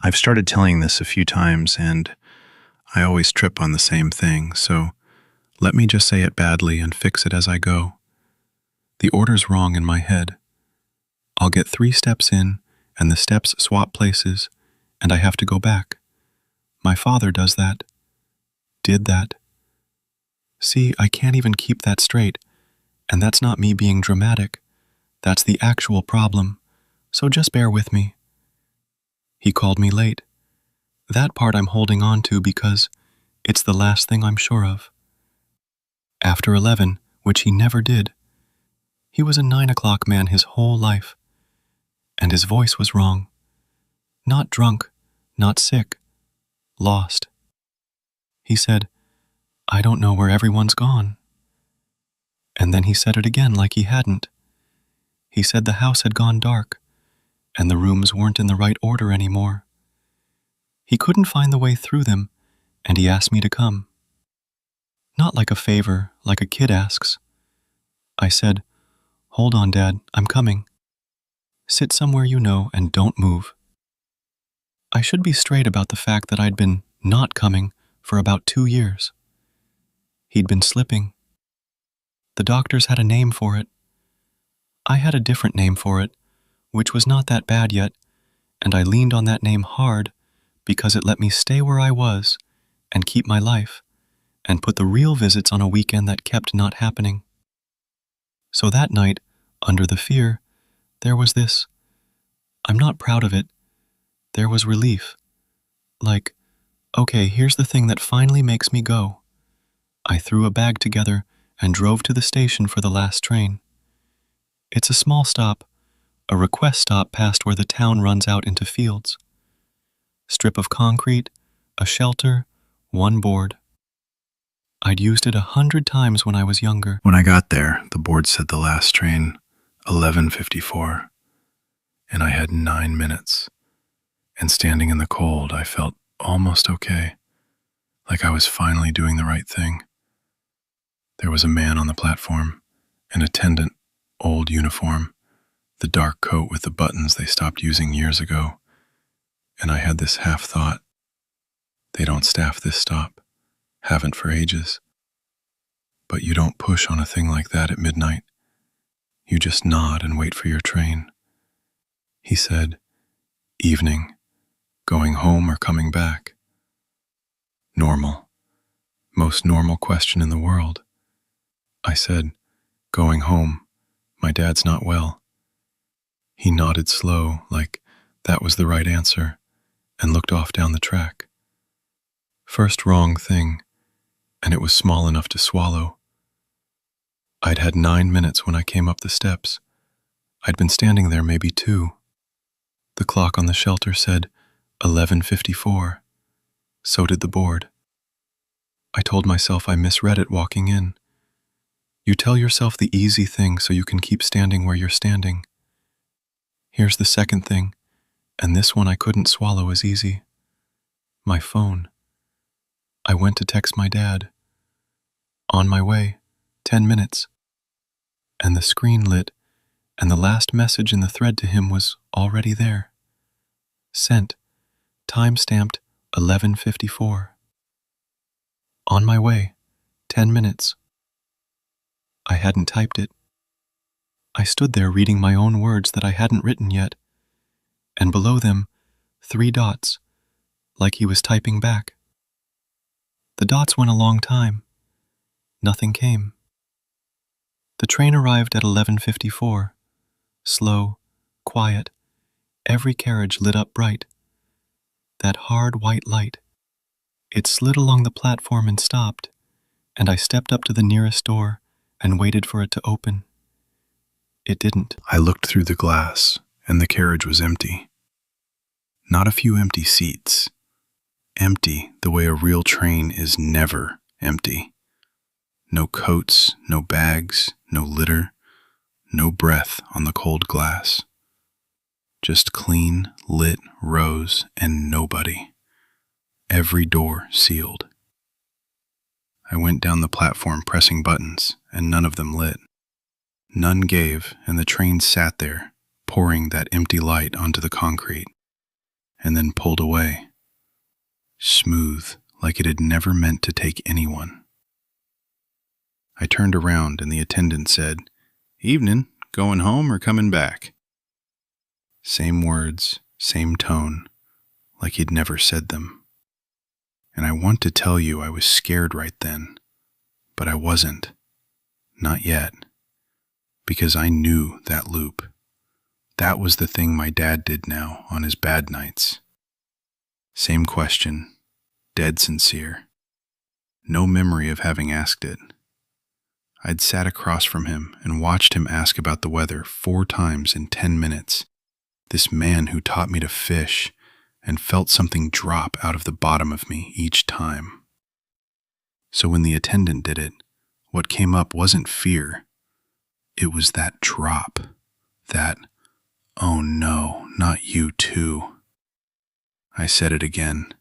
I've started telling this a few times, and I always trip on the same thing, so let me just say it badly and fix it as I go. The order's wrong in my head. I'll get 3 steps in, and the steps swap places, and I have to go back. My father does that. Did that. See, I can't even keep that straight, and that's not me being dramatic. That's the actual problem, so just bear with me. He called me late. That part I'm holding on to because it's the last thing I'm sure of. After 11, which he never did. He was a 9 o'clock man his whole life. And his voice was wrong. Not drunk, not sick, lost. He said, "I don't know where everyone's gone." And then he said it again like he hadn't. He said the house had gone dark, and the rooms weren't in the right order anymore. He couldn't find the way through them, and he asked me to come. Not like a favor, like a kid asks. I said, "Hold on, Dad, I'm coming. Sit somewhere you know and don't move." I should be straight about the fact that I'd been not coming for about 2 years. He'd been slipping. The doctors had a name for it. I had a different name for it, which was not that bad yet, and I leaned on that name hard because it let me stay where I was and keep my life, and put the real visits on a weekend that kept not happening. So that night, under the fear, there was this. I'm not proud of it. There was relief. Like, okay, here's the thing that finally makes me go. I threw a bag together and drove to the station for the last train. It's a small stop, a request stop past where the town runs out into fields. Strip of concrete, a shelter, 1 board. I'd used it 100 times when I was younger. When I got there, the board said the last train, 11:54, and I had 9 minutes. And standing in the cold, I felt almost okay, like I was finally doing the right thing. There was a man on the platform, an attendant, old uniform, the dark coat with the buttons they stopped using years ago, and I had this half-thought. They don't staff this stop, haven't for ages. But you don't push on a thing like that at midnight. You just nod and wait for your train. He said, "Evening, going home or coming back?" Normal. Most normal question in the world. I said, "Going home. My dad's not well." He nodded slow, like that was the right answer, and looked off down the track. First wrong thing, and it was small enough to swallow. I'd had 9 minutes when I came up the steps. I'd been standing there maybe 2. The clock on the shelter said 11:54. So did the board. I told myself I misread it walking in. You tell yourself the easy thing so you can keep standing where you're standing. Here's the second thing, and this one I couldn't swallow as easy. My phone. I went to text my dad. On my way, 10 minutes. And the screen lit, and the last message in the thread to him was already there. Sent. Time-stamped 11:54. On my way, 10 minutes. I hadn't typed it. I stood there reading my own words that I hadn't written yet, and below them, 3 dots, like he was typing back. The dots went a long time. Nothing came. The train arrived at 11:54. Slow, quiet, every carriage lit up bright. That hard white light. It slid along the platform and stopped, and I stepped up to the nearest door and waited for it to open. It didn't. I looked through the glass, and the carriage was empty. Not a few empty seats. Empty the way a real train is never empty. No coats, no bags, no litter, no breath on the cold glass. Just clean, lit rows and nobody. Every door sealed. I went down the platform pressing buttons, and none of them lit. None gave, and the train sat there, pouring that empty light onto the concrete. and then pulled away. Smooth, like it had never meant to take anyone. I turned around and the attendant said, "Evening, going home or coming back?" Same words, same tone, like he'd never said them. And I want to tell you I was scared right then, but I wasn't. Not yet. Because I knew that loop. That was the thing my dad did now on his bad nights. Same question, dead sincere. No memory of having asked it. I'd sat across from him and watched him ask about the weather 4 times in 10 minutes. This man who taught me to fish and felt something drop out of the bottom of me each time. So when the attendant did it, what came up wasn't fear. It was that drop. That, "Oh no, not you too." I said it again.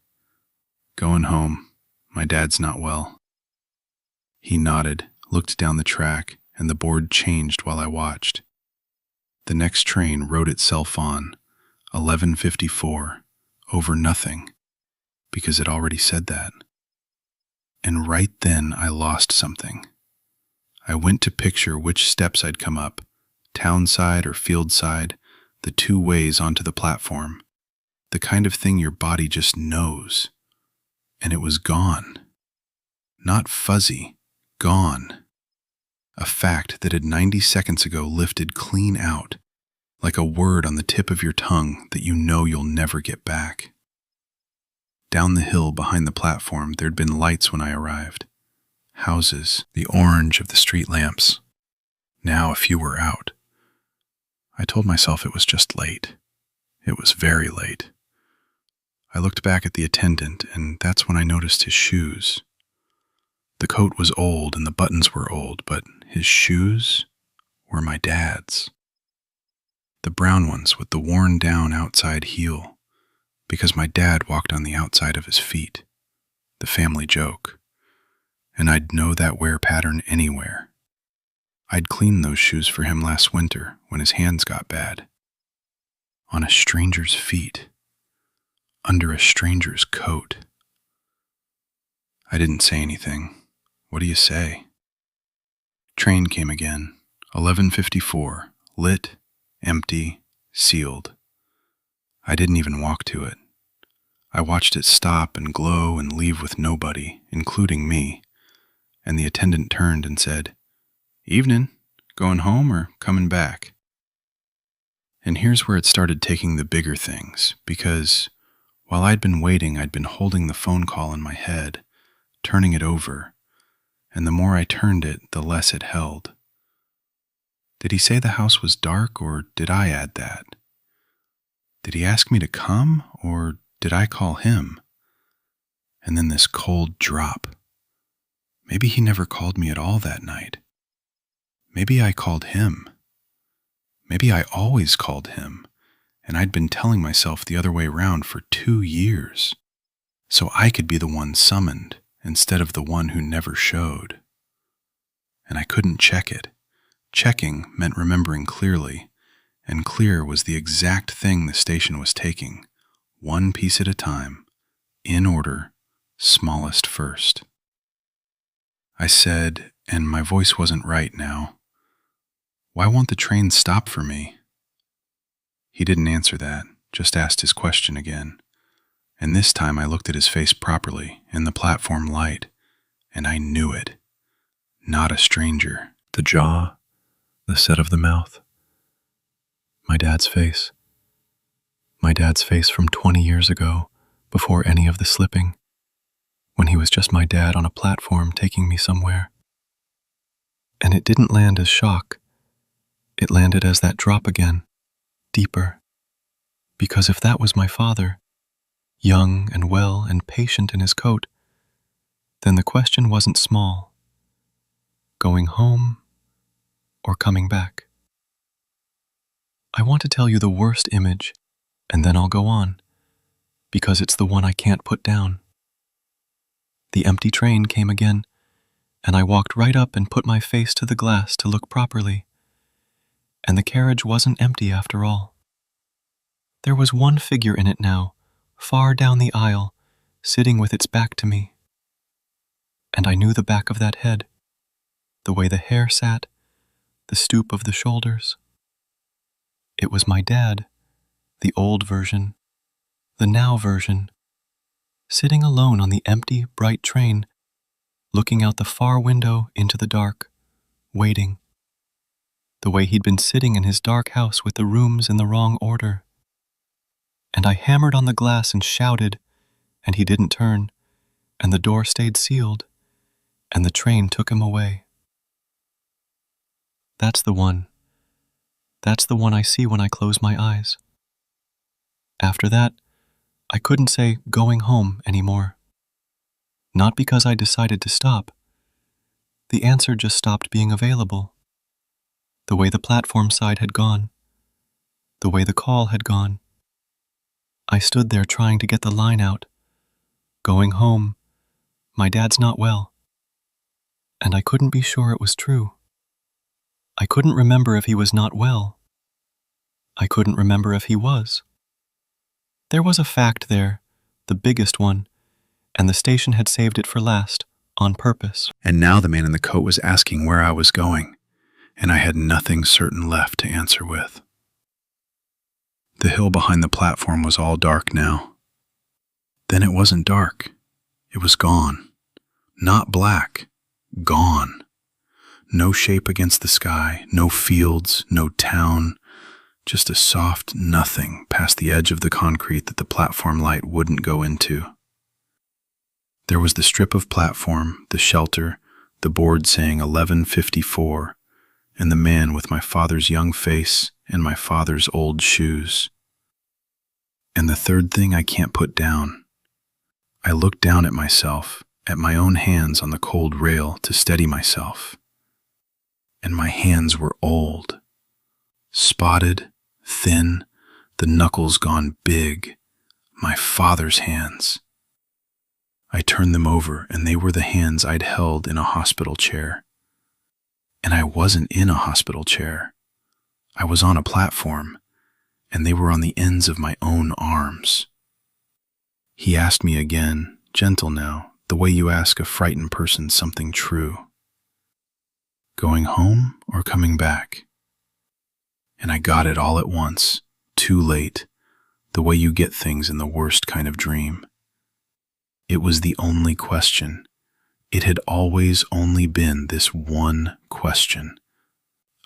"Going home. My dad's not well." He nodded, looked down the track, and the board changed while I watched. The next train wrote itself on, 11:54, over nothing, because it already said that. And right then I lost something. I went to picture which steps I'd come up, town side or field side, the 2 ways onto the platform, the kind of thing your body just knows. And it was gone. Not fuzzy, gone. A fact that had 90 seconds ago lifted clean out, like a word on the tip of your tongue that you know you'll never get back. Down the hill behind the platform, there'd been lights when I arrived. Houses, the orange of the street lamps. Now a few were out. I told myself it was just late. It was very late. I looked back at the attendant, and that's when I noticed his shoes. The coat was old and the buttons were old, but his shoes were my dad's. The brown ones with the worn-down outside heel, because my dad walked on the outside of his feet. The family joke. And I'd know that wear pattern anywhere. I'd cleaned those shoes for him last winter when his hands got bad. On a stranger's feet. Under a stranger's coat. I didn't say anything. What do you say? Train came again, 11:54, lit, empty, sealed. I didn't even walk to it. I watched it stop and glow and leave with nobody, including me. And the attendant turned and said, "Evening, going home or coming back?" And here's where it started taking the bigger things, because while I'd been waiting, I'd been holding the phone call in my head, turning it over, and the more I turned it, the less it held. Did he say the house was dark, or did I add that? Did he ask me to come, or did I call him? And then this cold drop. Maybe he never called me at all that night. Maybe I called him. Maybe I always called him, and I'd been telling myself the other way around for 2 years, so I could be the one summoned instead of the one who never showed. And I couldn't check it. Checking meant remembering clearly, and clear was the exact thing the station was taking, 1 piece at a time, in order, smallest first. I said, and my voice wasn't right now, "Why won't the train stop for me?" He didn't answer that, just asked his question again. And this time I looked at his face properly in the platform light, and I knew it. Not a stranger. The jaw, the set of the mouth. My dad's face. My dad's face from 20 years ago, before any of the slipping. When he was just my dad on a platform taking me somewhere. And it didn't land as shock. It landed as that drop again, deeper. Because if that was my father, young and well and patient in his coat, then the question wasn't small. Going home or coming back? I want to tell you the worst image, and then I'll go on, because it's the one I can't put down. The empty train came again, and I walked right up and put my face to the glass to look properly. And the carriage wasn't empty after all. There was one figure in it now, far down the aisle, sitting with its back to me. And I knew the back of that head, the way the hair sat, the stoop of the shoulders. It was my dad, the old version, the now version, sitting alone on the empty, bright train, looking out the far window into the dark, waiting. The way he'd been sitting in his dark house with the rooms in the wrong order. And I hammered on the glass and shouted, and he didn't turn, and the door stayed sealed, and the train took him away. That's the one. That's the one I see when I close my eyes. After that, I couldn't say going home anymore. Not because I decided to stop. The answer just stopped being available. The way the platform side had gone. The way the call had gone. I stood there trying to get the line out. Going home. My dad's not well. And I couldn't be sure it was true. I couldn't remember if he was not well. I couldn't remember if he was. There was a fact there, the biggest one, and the station had saved it for last, on purpose. And now the man in the coat was asking where I was going, and I had nothing certain left to answer with. The hill behind the platform was all dark now. Then it wasn't dark. It was gone. Not black. Gone. No shape against the sky, no fields, no town, just a soft nothing past the edge of the concrete that the platform light wouldn't go into. There was the strip of platform, the shelter, the board saying 11:54, and the man with my father's young face and my father's old shoes. And the third thing I can't put down. I looked down at myself, at my own hands on the cold rail to steady myself. And my hands were old, spotted, thin, the knuckles gone big, my father's hands. I turned them over, and they were the hands I'd held in a hospital chair. And I wasn't in a hospital chair. I was on a platform, and they were on the ends of my own arms. He asked me again, gentle now, the way you ask a frightened person something true. Going home or coming back? And I got it all at once, too late, the way you get things in the worst kind of dream. It was the only question. It had always only been this one question.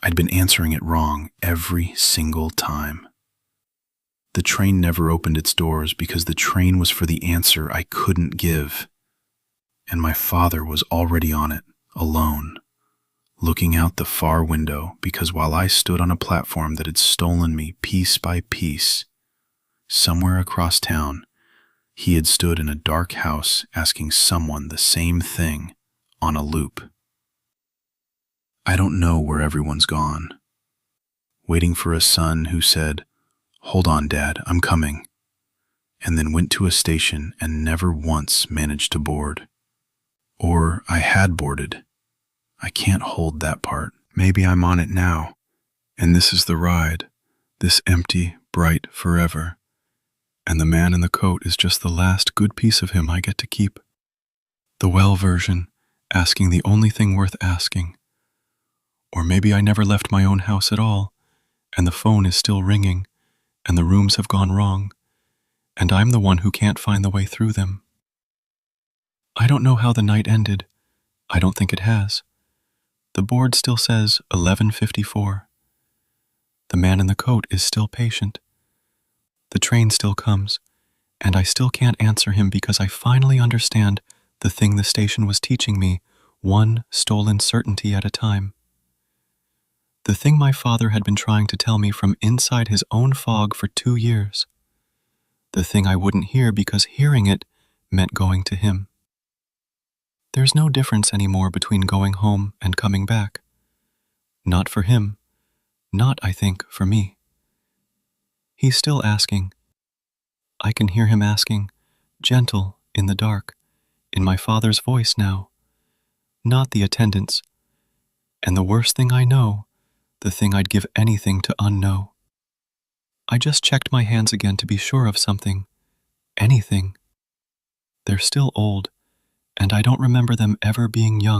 I'd been answering it wrong every single time. The train never opened its doors because the train was for the answer I couldn't give. And my father was already on it, alone, looking out the far window because while I stood on a platform that had stolen me piece by piece, somewhere across town, he had stood in a dark house asking someone the same thing on a loop. I don't know where everyone's gone. Waiting for a son who said, "Hold on, Dad, I'm coming," and then went to a station and never once managed to board. Or I had boarded. I can't hold that part. Maybe I'm on it now, and this is the ride, this empty, bright forever. And the man in the coat is just the last good piece of him I get to keep. The well version, asking the only thing worth asking. Or maybe I never left my own house at all, and the phone is still ringing, and the rooms have gone wrong, and I'm the one who can't find the way through them. I don't know how the night ended. I don't think it has. The board still says 11:54. The man in the coat is still patient. The train still comes, and I still can't answer him because I finally understand the thing the station was teaching me, one stolen certainty at a time. The thing my father had been trying to tell me from inside his own fog for 2 years. The thing I wouldn't hear because hearing it meant going to him. There's no difference anymore between going home and coming back. Not for him. Not, I think, for me. He's still asking. I can hear him asking, gentle, in the dark, in my father's voice now. Not the attendant's. And the worst thing I know, the thing I'd give anything to unknow. I just checked my hands again to be sure of something, anything. They're still old, and I don't remember them ever being young.